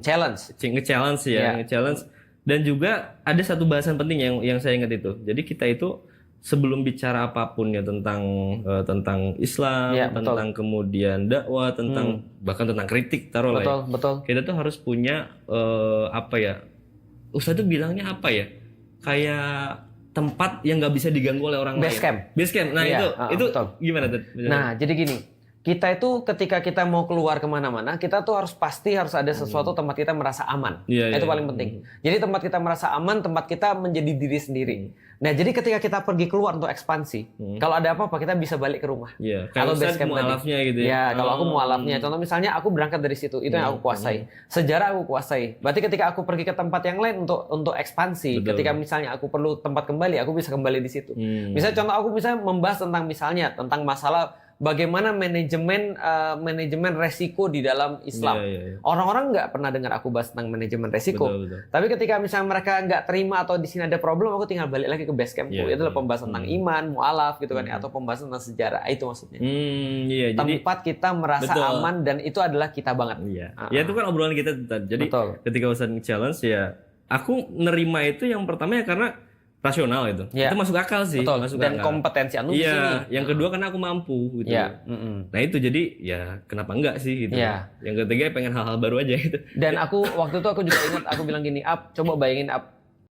challenge. Nge-challenge ya, Iya. nge-challenge. Dan juga ada satu bahasan penting yang saya ingat itu. Jadi kita itu sebelum bicara apapun ya tentang Islam, Iya, betul. tentang kemudian dakwah, tentang bahkan tentang kritik taruh lah ya. Betul. Kita tuh harus punya apa ya? Ustadz tuh bilangnya apa ya? Kayak tempat yang nggak bisa diganggu oleh orang Base lain. camp. Base camp. Nah Iya, itu betul. gimana tuh? Nah, jadi gini, kita itu ketika kita mau keluar kemana-mana, kita tuh harus ada sesuatu tempat kita merasa aman. Iya, Itu iya. paling penting. Jadi tempat kita merasa aman, tempat kita menjadi diri sendiri. Nah, jadi ketika kita pergi keluar untuk ekspansi, kalau ada apa-apa kita bisa balik ke rumah. Iya, Kalau kayak base camp tadi. mualafnya gitu ya. Ya, kalau aku mualafnya, contoh misalnya aku berangkat dari situ, itu yang aku kuasai. Sejarah aku kuasai. Berarti ketika aku pergi ke tempat yang lain untuk ekspansi, Betul. ketika misalnya aku perlu tempat kembali, aku bisa kembali di situ. Misalnya contoh aku bisa membahas tentang masalah bagaimana manajemen resiko di dalam Islam. Iya. Orang-orang nggak pernah dengar aku bahas tentang manajemen resiko. Betul. Tapi ketika misalnya mereka nggak terima atau di sini ada problem, aku tinggal balik lagi ke base campku. Iya, Itu adalah pembahasan tentang iman, mualaf gitu kan, atau pembahasan tentang sejarah. Itu maksudnya. Iya. Jadi Tempat kita merasa betul. aman dan itu adalah kita banget. iya. Ya itu kan obrolan kita tadi. Jadi Betul. ketika Ustadz challenge ya, aku nerima itu yang pertama ya karena rasional itu. Iya. Itu masuk akal sih. Betul. Masuk Dan akal. kompetensi anu di Iya. sini. Yang kedua karena aku mampu gitu. Iya. Nah itu jadi ya kenapa enggak sih gitu. Iya. Yang ketiga pengen hal-hal baru aja gitu. Dan waktu itu aku juga ingat aku bilang gini, coba bayangin